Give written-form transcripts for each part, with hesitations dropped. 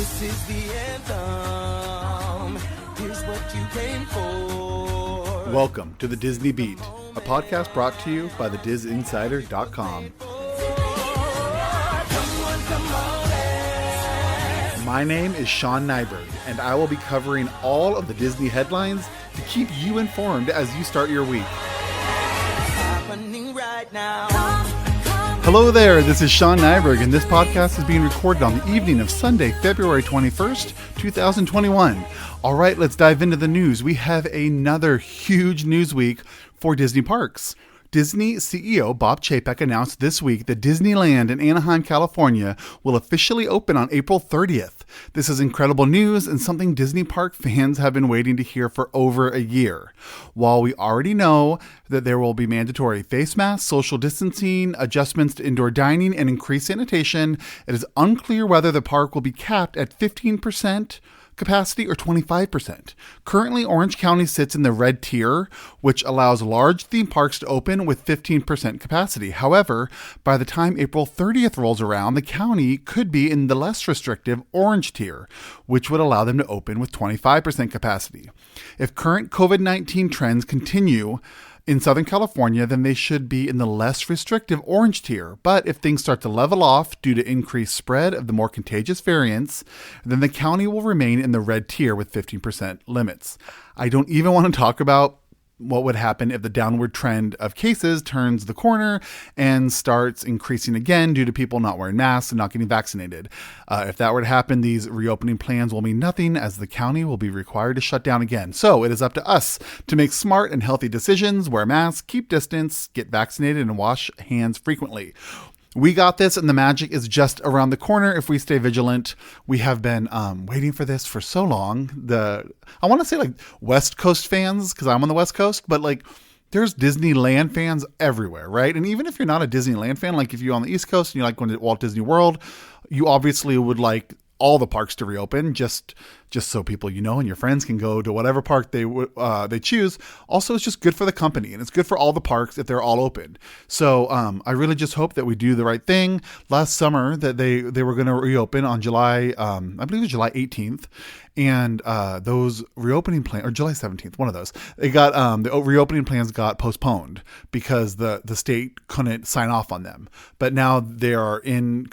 This is the anthem. Here's what you came for. Welcome to the Disney Beat, a podcast brought to you by thedisinsider.com. My name is Sean Nyberg, and I will be covering all of the Disney headlines to keep you informed as you start your week. Happening right now. Hello there, this is Sean Nyberg, and this podcast is being recorded on the evening of Sunday, February 21st, 2021. All right, let's dive into the news. We have another huge news week for Disney parks. Disney CEO Bob Chapek announced this week that Disneyland in Anaheim, California will officially open on April 30th. This is incredible news and something Disney park fans have been waiting to hear for over a year. While we already know that there will be mandatory face masks, social distancing, adjustments to indoor dining, and increased sanitation, it is unclear whether the park will be capped at 15% capacity or 25%. Currently, Orange County sits in the red tier, which allows large theme parks to open with 15% capacity. However, by the time April 30th rolls around, the county could be in the less restrictive orange tier, which would allow them to open with 25% capacity. If current COVID-19 trends continue in Southern California, then they should be in the less restrictive orange tier. But if things start to level off due to increased spread of the more contagious variants, then the county will remain in the red tier with 15% limits. I don't even want to talk about what would happen if the downward trend of cases turns the corner and starts increasing again due to people not wearing masks and not getting vaccinated. If that were to happen, these reopening plans will mean nothing, as the county will be required to shut down again. So it is up to us to make smart and healthy decisions, wear masks, keep distance, get vaccinated, and wash hands frequently. We got this, and the magic is just around the corner if we stay vigilant. We have been waiting for this for so long. I want to say like West Coast fans, because I'm on the West Coast, but like there's Disneyland fans everywhere, right? And even if you're not a Disneyland fan, like if you're on the East Coast and you like going to Walt Disney World, you obviously would like all the parks to reopen, just so people you know and your friends can go to whatever park they choose. Also, it's just good for the company, and it's good for all the parks if they're all open. So I really just hope that we do the right thing. Last summer, that they were going to reopen on July, I believe it was July 18th, and those reopening plans, or July 17th, one of those, they got the reopening plans got postponed because the state couldn't sign off on them. But now they are in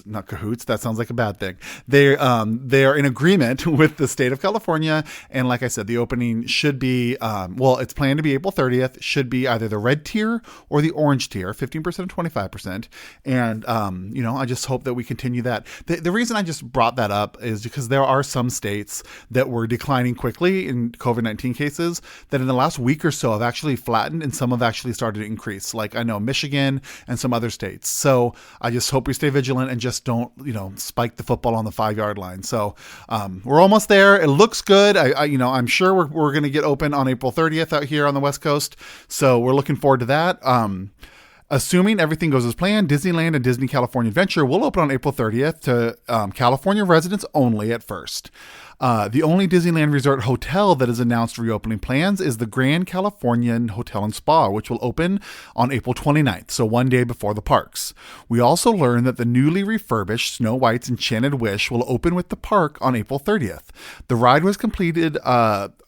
not cahoots. That sounds like a bad thing. They are in agreement with the state of California, and like I said, the opening should be it's planned to be April 30th. Should be either the red tier or the orange tier, 15% and 25%. And I just hope that we continue that. The reason I just brought that up is because there are some states that were declining quickly in COVID-19 cases that in the last week or so have actually flattened, and some have actually started to increase. Like I know Michigan and some other states. So I just hope we stay vigilant and just don't spike the football on the 5-yard line. So we're almost there. It looks good. I'm sure we're going to get open on April 30th out here on the West Coast. So we're looking forward to that. Assuming everything goes as planned, Disneyland and Disney California Adventure will open on April 30th to California residents only at first. The only Disneyland Resort hotel that has announced reopening plans is the Grand Californian Hotel and Spa, which will open on April 29th, so one day before the parks. We also learned that the newly refurbished Snow White's Enchanted Wish will open with the park on April 30th. The ride was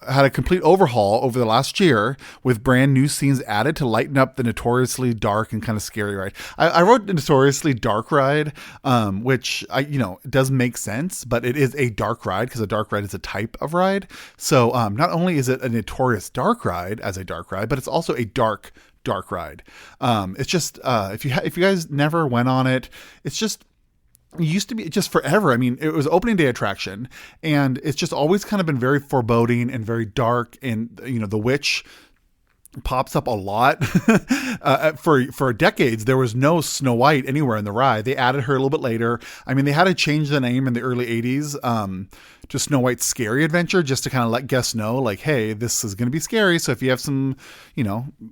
had a complete overhaul over the last year, with brand new scenes added to lighten up the notoriously dark and kind of scary ride. I wrote notoriously dark ride, which does make sense, but it is a dark ride because a dark ride is a type of ride. So not only is it a notorious dark ride as a dark ride, but it's also a dark ride. It's just if you guys never went on it, it used to be just forever. I mean, it was opening day attraction, and it's just always kind of been very foreboding and very dark. And the witch pops up a lot. For decades, there was no Snow White anywhere in the ride. They added her a little bit later. I mean, they had to change the name in the early 80s to Snow White's Scary Adventure, just to kind of let guests know, like, hey, this is going to be scary. So if you have some,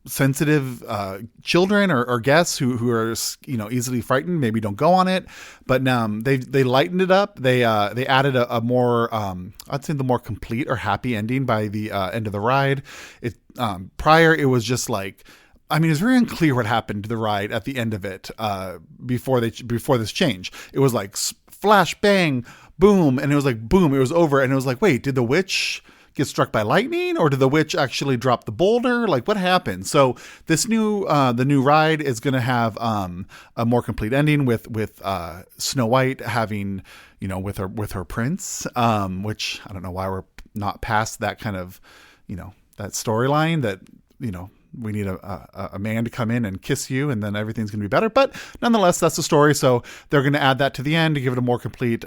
sensitive children or guests who are, easily frightened, maybe don't go on it. But they lightened it up. They added a more, I'd say the more complete or happy ending by the end of the ride. Prior, it was just like, I mean, it's very unclear what happened to the ride at the end of it before this change. It was like flash, bang, boom, and it was like boom, it was over, and it was like, wait, did the witch get struck by lightning, or did the witch actually drop the boulder? Like, what happened? So this the new ride is going to have a more complete ending with Snow White having, with her prince, which I don't know why we're not past that kind of, that storyline that, we need a man to come in and kiss you and then everything's going to be better. But nonetheless, that's the story. So they're going to add that to the end to give it a more complete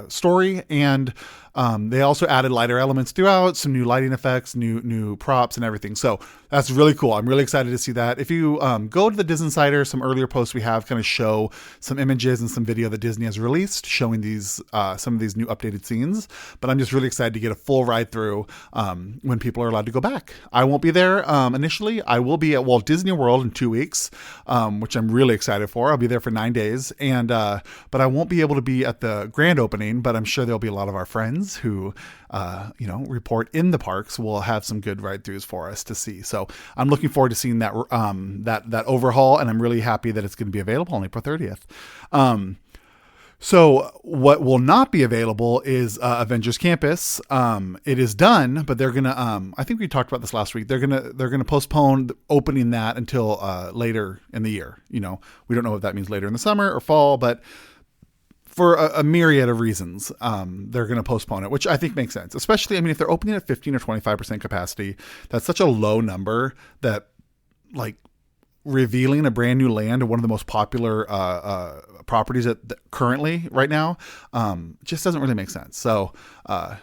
story. And they also added lighter elements throughout, some new lighting effects, new props and everything. So that's really cool. I'm really excited to see that. If you go to the Disney Insider, some earlier posts we have kind of show some images and some video that Disney has released showing these some of these new updated scenes. But I'm just really excited to get a full ride through when people are allowed to go back. I won't be there initially. I will be at Walt Disney World in 2 weeks, which I'm really excited for. I'll be there for 9 days, and but I won't be able to be at the grand opening. But I'm sure there'll be a lot of our friends who report in the parks will have some good ride-throughs for us to see. So I'm looking forward to seeing that that overhaul, and I'm really happy that it's going to be available on April 30th. So what will not be available is Avengers Campus. It is done, but they're gonna. I think we talked about this last week. They're gonna postpone opening that until later in the year. We don't know if that means later in the summer or fall, but for a myriad of reasons, they're going to postpone it, which I think makes sense. Especially, if they're opening at 15 or 25% capacity, that's such a low number that, like, revealing a brand new land and one of the most popular properties currently right now just doesn't really make sense. So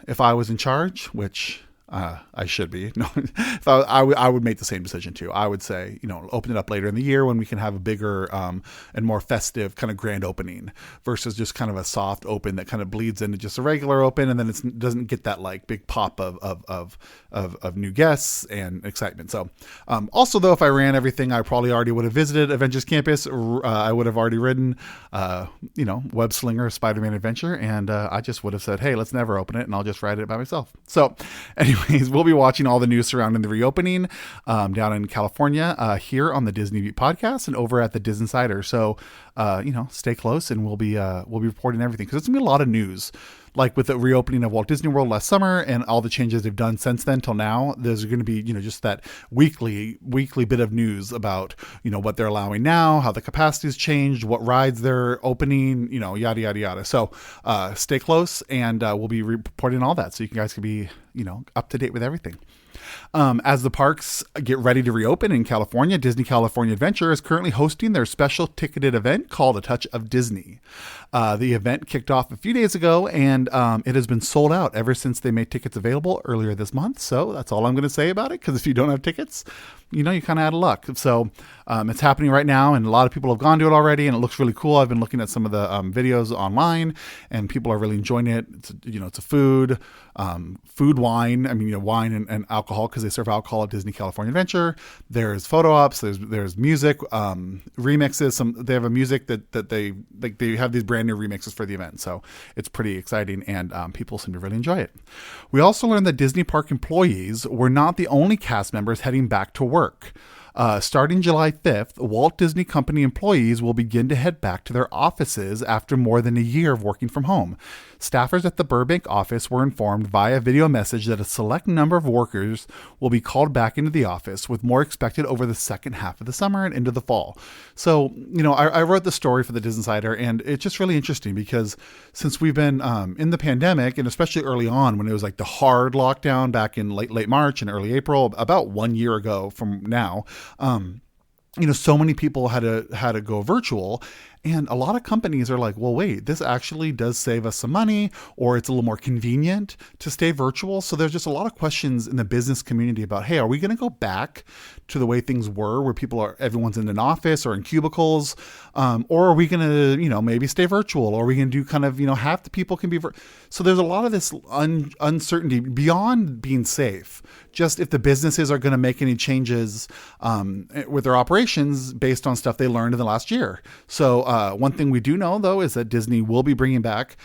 if I was in charge, which I should be, no, if I would make the same decision too. I would say, open it up later in the year when we can have a bigger and more festive kind of grand opening versus just kind of a soft open that kind of bleeds into just a regular open, and then it doesn't get that like big pop of new guests and excitement. So also though, if I ran everything, I probably already would have visited Avengers Campus. I would have already ridden Web Slinger Spider-Man Adventure, and I just would have said, hey, let's never open it, and I'll just ride it by myself. So anyways, we'll be watching all the news surrounding the reopening down in California here on the Disney Beat podcast and over at the Disney Insider. So, stay close, and we'll be reporting everything, because it's gonna be a lot of news. Like with the reopening of Walt Disney World last summer and all the changes they've done since then till now, there's going to be, just that weekly bit of news about, what they're allowing now, how the capacity's changed, what rides they're opening, yada, yada, yada. So stay close, and we'll be reporting all that so you guys can be, up to date with everything. As the parks get ready to reopen in California, Disney California Adventure is currently hosting their special ticketed event called A Touch of Disney. The event kicked off a few days ago, and it has been sold out ever since they made tickets available earlier this month. So that's all I'm going to say about it, because if you don't have tickets, you kind of out of luck. So it's happening right now, and a lot of people have gone to it already, and it looks really cool. I've been looking at some of the videos online, and people are really enjoying it. It's it's a food wine. Wine and alcohol, because they serve alcohol at Disney California Adventure. There's photo ops. There's music, remixes. They have a music that they have these brand new remixes for the event. So it's pretty exciting, and people seem to really enjoy it. We also learned that Disney Park employees were not the only cast members heading back to work. Starting July 5th, Walt Disney Company employees will begin to head back to their offices after more than a year of working from home. Staffers at the Burbank office were informed via video message that a select number of workers will be called back into the office, with more expected over the second half of the summer and into the fall. So, I wrote the story for the Disney Insider, and it's just really interesting because since we've been in the pandemic, and especially early on when it was like the hard lockdown back in late March and early April, about 1 year ago from now, so many people had to go virtual, and a lot of companies are like, well, wait, this actually does save us some money, or it's a little more convenient to stay virtual. So there's just a lot of questions in the business community about, hey, are we going to go back to the way things were, where everyone's in an office or in cubicles, or are we going to, maybe stay virtual, or are we going to do kind of, half the people can be so there's a lot of this uncertainty beyond being safe. Just if the businesses are going to make any changes with their operations based on stuff they learned in the last year. So one thing we do know, though, is that Disney will be bringing back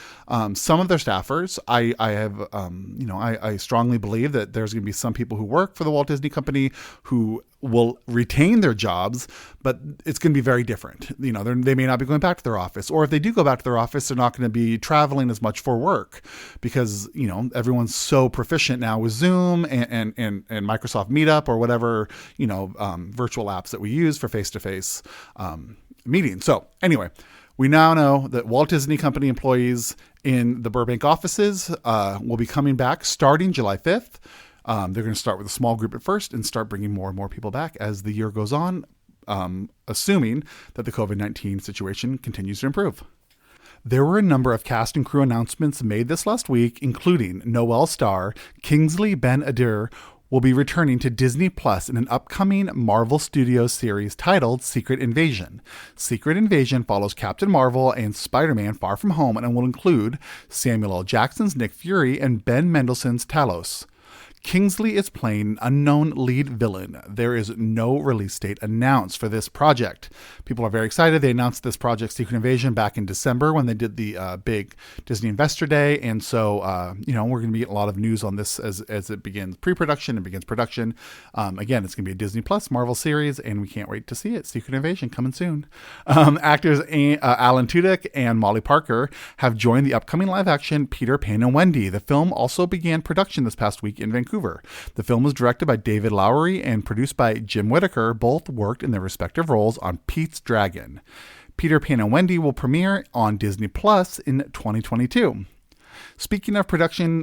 some of their staffers. I strongly believe that there's going to be some people who work for the Walt Disney Company who will retain their jobs, but it's going to be very different. They may not be going back to their office, or if they do go back to their office, they're not going to be traveling as much for work because, everyone's so proficient now with Zoom and Microsoft Meetup or whatever, virtual apps that we use for face-to-face meetings. So anyway, we now know that Walt Disney Company employees in the Burbank offices will be coming back starting July 5th. They're going to start with a small group at first and start bringing more and more people back as the year goes on, assuming that the COVID-19 situation continues to improve. There were a number of cast and crew announcements made this last week, including Noel star Kingsley Ben-Adir will be returning to Disney Plus in an upcoming Marvel Studios series titled Secret Invasion. Secret Invasion follows Captain Marvel and Spider-Man Far From Home and will include Samuel L. Jackson's Nick Fury and Ben Mendelsohn's Talos. Kingsley is playing an unknown lead villain. There is no release date announced for this project. People are very excited. They announced this project, Secret Invasion, back in December when they did the big Disney Investor Day. And so, we're going to get a lot of news on this as it begins pre-production and begins production. Again, it's going to be a Disney Plus Marvel series, and we can't wait to see it. Secret Invasion coming soon. Actors Alan Tudyk and Molly Parker have joined the upcoming live-action Peter Pan and Wendy. The film also began production this past week in Vancouver. The film was directed by David Lowery and produced by Jim Whittaker. Both worked in their respective roles on Pete's Dragon. Peter Pan and Wendy will premiere on Disney Plus in 2022. Speaking of production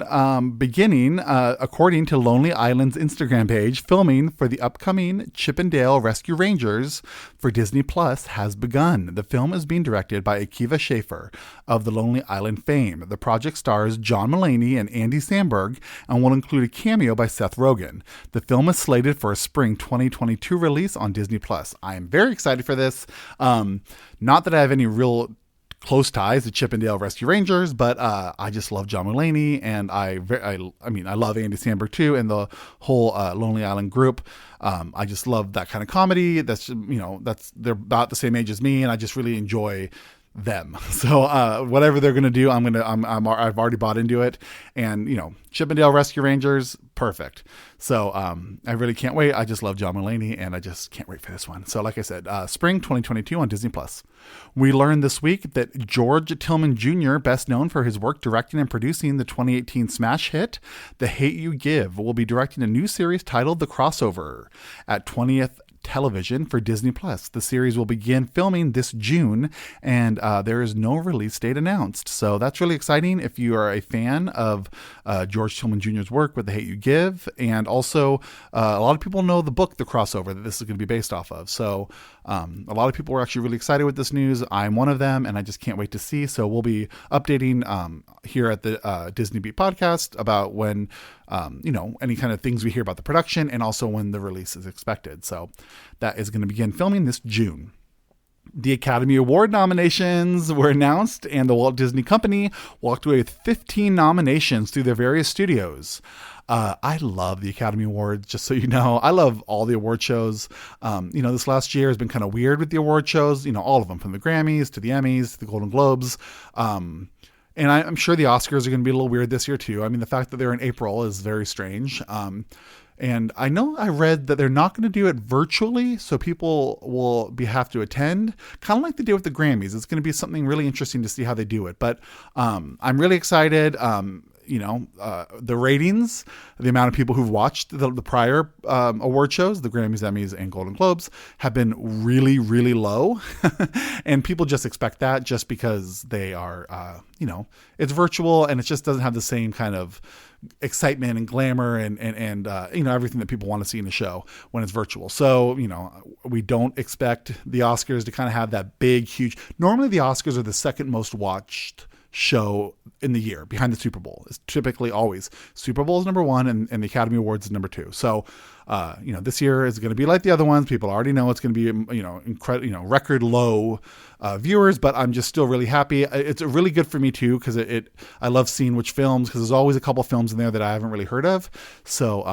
beginning, according to Lonely Island's Instagram page, filming for the upcoming Chip and Dale Rescue Rangers for Disney Plus has begun. The film is being directed by Akiva Schaffer of the Lonely Island fame. The project stars John Mulaney and Andy Samberg and will include a cameo by Seth Rogen. The film is slated for a spring 2022 release on Disney Plus. I am very excited for this. Not that I have any real close ties to Chip and Dale Rescue Rangers, but I just love John Mulaney, and I love Andy Samberg too, and the whole Lonely Island group. I just love that kind of comedy. They're about the same age as me, and I just really enjoy them. So whatever they're gonna do, I've already bought into it, and Chip and Dale Rescue Rangers, perfect. So I really can't wait. I just love John Mulaney, and I just can't wait for this one. So like I said, spring 2022 on Disney Plus. We learned this week that George Tillman Jr., best known for his work directing and producing the 2018 smash hit The Hate You Give, will be directing a new series titled The Crossover at 20th Television for Disney Plus. The series will begin filming this June, and there is no release date announced. So that's really exciting if you are a fan of George Tillman Jr.'s work with The Hate You Give, and also a lot of people know the book The Crossover that this is going to be based off of. So a lot of people were actually really excited with this news. I'm one of them, and I just can't wait to see. So we'll be updating here at the Disney Beat podcast about when any kind of things we hear about the production, and also when the release is expected. So that is going to begin filming this June. The Academy Award nominations were announced, and the Walt Disney Company walked away with 15 nominations through their various studios. I love the Academy Awards, just so you know. I love all the award shows. This last year has been kind of weird with the award shows, all of them, from the Grammys to the Emmys to the Golden Globes. And I'm sure the Oscars are going to be a little weird this year too. I mean, the fact that they're in April is very strange. And I know I read that they're not going to do it virtually, so people will have to attend, kind of like they did with the Grammys. It's going to be something really interesting to see how they do it. But I'm really excited. The ratings, the amount of people who've watched the prior award shows, the Grammys, Emmys, and Golden Globes, have been really, really low. And people just expect that just because they are, it's virtual, and it just doesn't have the same kind of excitement and glamour and everything that people want to see in a show when it's virtual. So, we don't expect the Oscars to kind of have that big, huge. Normally the Oscars are the second most watched show in the year, behind the Super Bowl. It's typically always Super Bowl is number one, and the Academy Awards is number two. So, this year is going to be like the other ones. People already know it's going to be, record low viewers, but I'm just still really happy. It's really good for me too, because I love seeing which films, because there's always a couple films in there that I haven't really heard of. So,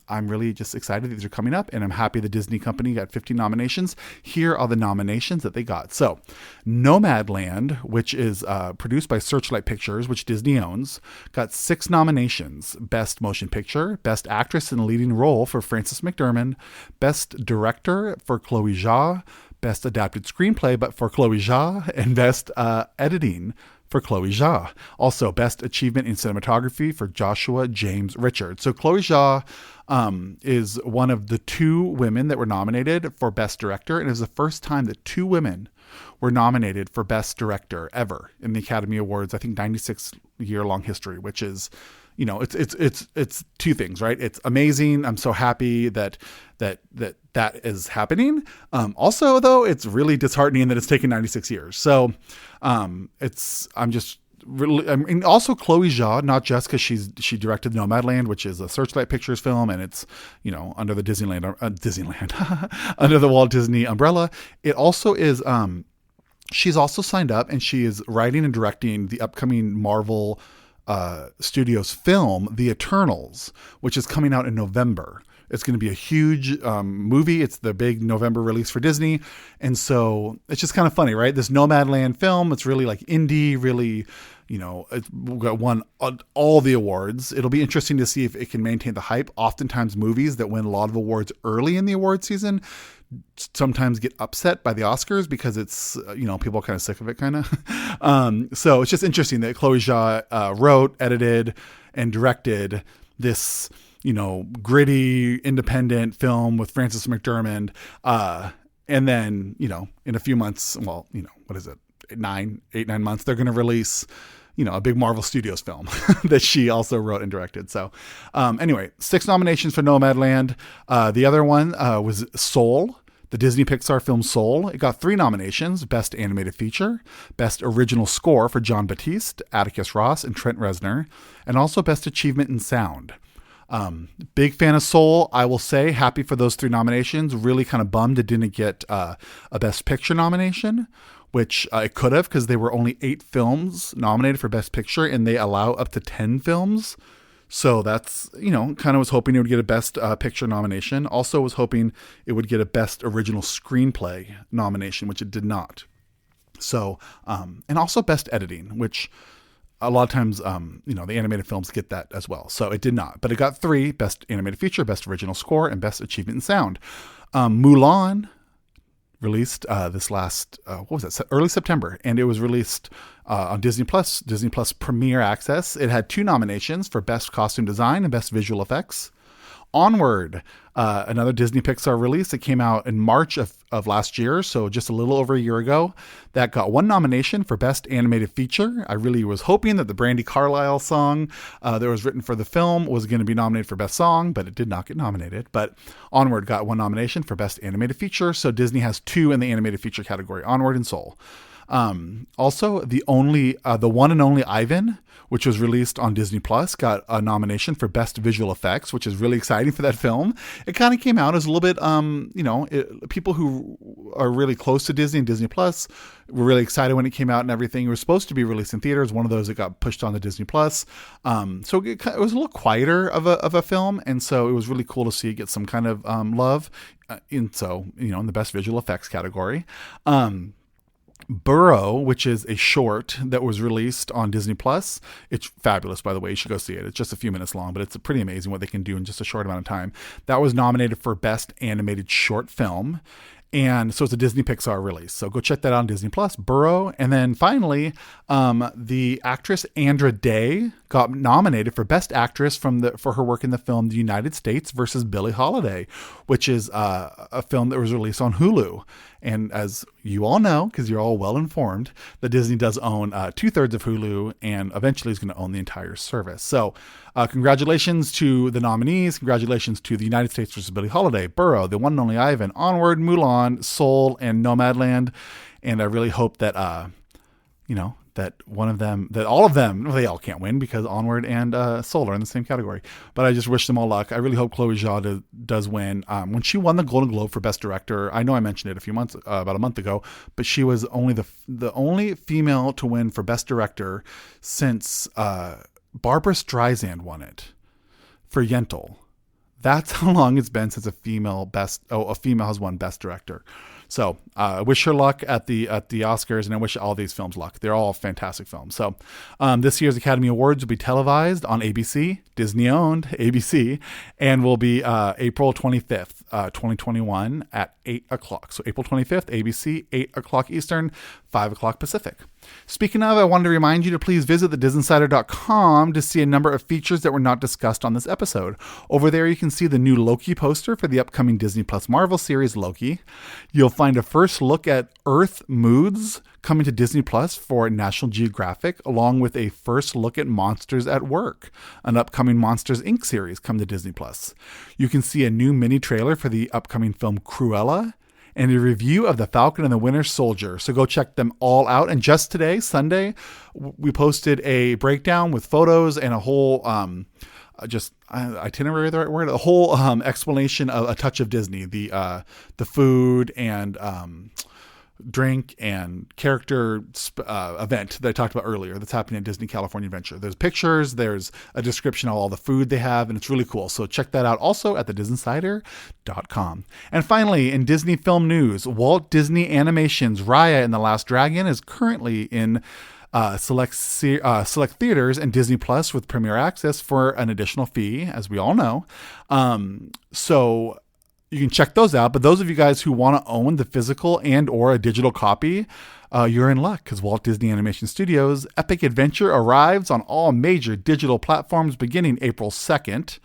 I'm really just excited that these are coming up, and I'm happy the Disney Company got 15 nominations. Here are the nominations that they got. So, Nomadland, which is produced by Searchlight Pictures, which Disney owns, got 6 nominations. Best Motion Picture, Best Actress in a Leading Role for Frances McDormand, Best Director for Chloe Zhao, Best Adapted Screenplay but for Chloe Zhao, and Best Editing for Chloe Zhao. Also, Best Achievement in Cinematography for Joshua James Richard. So Chloe Zhao is one of the 2 women that were nominated for Best Director, and it is the first time that 2 women were nominated for Best Director ever in the Academy Awards, I think 96-year-long history, which is, you know, it's 2 things, right? It's amazing. I'm so happy that is happening. Also, though, it's really disheartening that it's taken 96 years. So I'm just really, I mean, also Chloe Zhao, not just because she directed Nomadland, which is a Searchlight Pictures film, and it's, you know, under the Disneyland under the Walt Disney umbrella. It also is. She's also signed up, and she is writing and directing the upcoming Marvel Studios film, The Eternals, which is coming out in November. It's going to be a huge movie. It's the big November release for Disney. And so it's just kind of funny, right? This Nomadland film, it's really like indie, really, you know, it won all the awards. It'll be interesting to see if it can maintain the hype. Oftentimes movies that win a lot of awards early in the award season sometimes get upset by the Oscars because it's, you know, people are kind of sick of it kind of. So it's just interesting that Chloe Zhao wrote, edited, and directed this, you know, gritty, independent film with Frances McDormand. And then, you know, in a few months, well, you know, what is it? 9 months, they're going to release, you know, a big Marvel Studios film that she also wrote and directed. So anyway, 6 nominations for Nomadland. The other one was Soul, the Disney Pixar film Soul. It got 3 nominations: Best Animated Feature, Best Original Score for John Batiste, Atticus Ross, and Trent Reznor, and also Best Achievement in Sound. Big fan of Soul, I will say. Happy for those 3 nominations. Really kind of bummed it didn't get a Best Picture nomination, which it could have, because there were only 8 films nominated for Best Picture, and they allow up to 10 films. So that's, you know, kind of was hoping it would get a Best Picture nomination. Also was hoping it would get a Best Original Screenplay nomination, which it did not. So, and also Best Editing, which a lot of times, you know, the animated films get that as well. So it did not, but it got 3: Best Animated Feature, Best Original Score, and Best Achievement in Sound. Mulan released this last, early September, and it was released on Disney Plus Premier Access. It had 2 nominations for Best Costume Design and Best Visual Effects. Onward, another Disney Pixar release that came out in March of last year, so just a little over a year ago, that got 1 nomination for Best Animated Feature. I really was hoping that the Brandi Carlile song that was written for the film was going to be nominated for Best Song, but it did not get nominated. But Onward got 1 nomination for Best Animated Feature, so Disney has 2 in the Animated Feature category, Onward and Soul. Also, the one and only Ivan, which was released on Disney Plus, got a nomination for Best Visual Effects, which is really exciting for that film. It kind of came out as a little bit, you know, people who are really close to Disney and Disney Plus were really excited when it came out and everything. It was supposed to be released in theaters. One of those that got pushed on to Disney Plus. So it was a little quieter of a film, and so it was really cool to see it get some kind of love. In the Best Visual Effects category. Burrow, which is a short that was released on Disney Plus. It's fabulous, by the way. You should go see it. It's just a few minutes long, but it's pretty amazing what they can do in just a short amount of time. That was nominated for Best Animated Short Film. And so it's a Disney Pixar release. So go check that out on Disney Plus, Burrow. And then finally, the actress Andra Day got nominated for Best Actress for her work in the film The United States versus Billie Holiday, which is a film that was released on Hulu. And as you all know, because you're all well informed, that Disney does own 2/3 of Hulu, and eventually is going to own the entire service. So congratulations to the nominees. Congratulations to The United States versus Billie Holiday, Burrow, The One and Only Ivan, Onward, Mulan, Soul, and Nomadland. And I really hope that, that all of them, well, they all can't win because Onward and Soul are in the same category. But I just wish them all luck. I really hope Chloe Zhao does win. When she won the Golden Globe for Best Director, I know I mentioned it about a month ago, but she was only the only female to win for Best Director since Barbra Streisand won it for Yentl. That's how long it's been since a female has won Best Director. So I wish her luck at the Oscars, and I wish all these films luck. They're all fantastic films. So this year's Academy Awards will be televised on ABC, Disney-owned ABC, and will be April 25th, 2021 at 8 o'clock. So April 25th, ABC, 8 o'clock Eastern, 5 o'clock Pacific. Speaking of, I wanted to remind you to please visit thedisinsider.com to see a number of features that were not discussed on this episode. Over there, you can see the new Loki poster for the upcoming Disney Plus Marvel series Loki. You'll find a first look at Earth Moods coming to Disney Plus for National Geographic, along with a first look at Monsters at Work, an upcoming Monsters Inc. series coming to Disney Plus. You can see a new mini trailer for the upcoming film Cruella, and a review of The Falcon and the Winter Soldier. So go check them all out. And just today, Sunday, we posted a breakdown with photos and a whole itinerary, the right word, a whole explanation of A Touch of Disney, the food and drink and character event that I talked about earlier that's happening at Disney California Adventure. There's pictures, there's a description of all the food they have, and it's really cool. So check that out also at thedisinsider.com. And finally, in Disney film news, Walt Disney Animation's Raya and the Last Dragon is currently in select theaters and Disney Plus with Premier Access for an additional fee, as we all know. So you can check those out. But those of you guys who want to own the physical and or a digital copy, you're in luck, because Walt Disney Animation Studios' Epic Adventure arrives on all major digital platforms beginning April 2nd.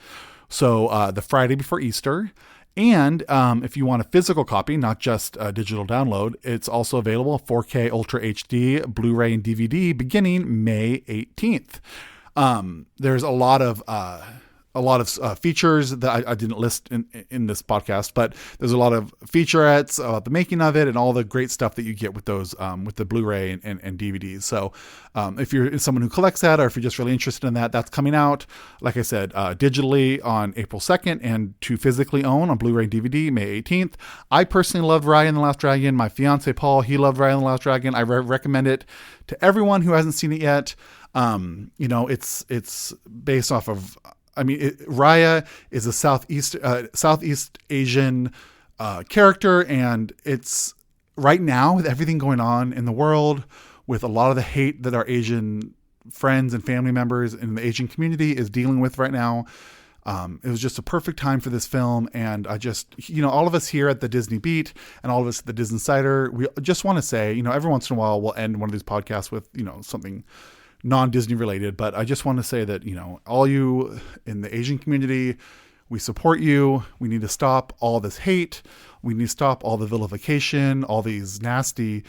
So the Friday before Easter. And if you want a physical copy, not just a digital download, it's also available 4K Ultra HD, Blu-ray and DVD beginning May 18th. There's a lot of features that I didn't list in this podcast, but there's a lot of featurettes about the making of it and all the great stuff that you get with those, with the Blu-ray and DVDs. So if you're someone who collects that, or if you're just really interested in that, that's coming out, like I said, digitally on April 2nd and to physically own on Blu-ray and DVD May 18th. I personally loved Raya and the Last Dragon. My fiance, Paul, he loved Raya and the Last Dragon. I recommend it to everyone who hasn't seen it yet. It's based off of, Raya is a Southeast Asian character, and it's right now with everything going on in the world, with a lot of the hate that our Asian friends and family members in the Asian community is dealing with right now. It was just a perfect time for this film, and I just, all of us here at the Disney Beat and all of us at the Disney Insider, we just want to say, every once in a while we'll end one of these podcasts with, something non-Disney related, but I just want to say that, all you in the Asian community, we support you. We need to stop all this hate. We need to stop all the vilification, all these nasty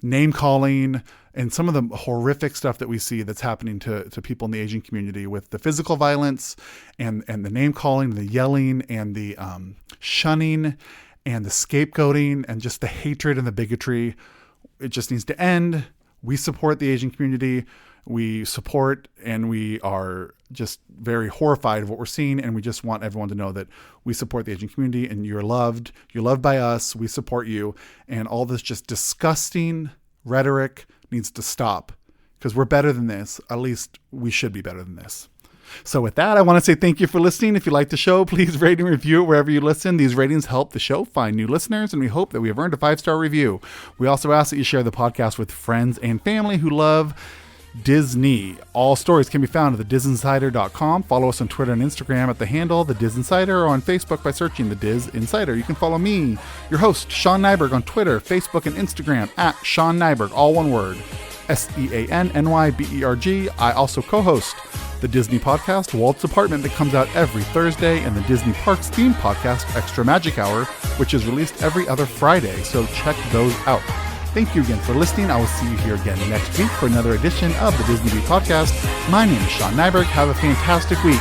name calling, and some of the horrific stuff that we see that's happening to people in the Asian community with the physical violence and the name calling, the yelling and the shunning and the scapegoating and just the hatred and the bigotry. It just needs to end. We support the Asian community. We support, and we are just very horrified of what we're seeing. And we just want everyone to know that we support the Asian community, and you're loved by us. We support you. And all this just disgusting rhetoric needs to stop, because we're better than this. At least we should be better than this. So with that, I want to say thank you for listening. If you like the show, please rate and review it wherever you listen. These ratings help the show find new listeners, and we hope that we have earned a 5-star review. We also ask that you share the podcast with friends and family who love Disney. All stories can be found at thedisinsider.com. Follow us on Twitter and Instagram at the handle The Diz Insider, or on Facebook by searching The Diz Insider. You can follow me, your host, Sean Nyberg, on Twitter, Facebook, and Instagram at Sean Nyberg, all one word, SeanNyberg. I also co-host the Disney podcast, Walt's Apartment, that comes out every Thursday, and the Disney Parks theme podcast, Extra Magic Hour, which is released every other Friday. So check those out. Thank you again for listening. I will see you here again next week for another edition of the Disney Beat Podcast. My name is Sean Nyberg. Have a fantastic week.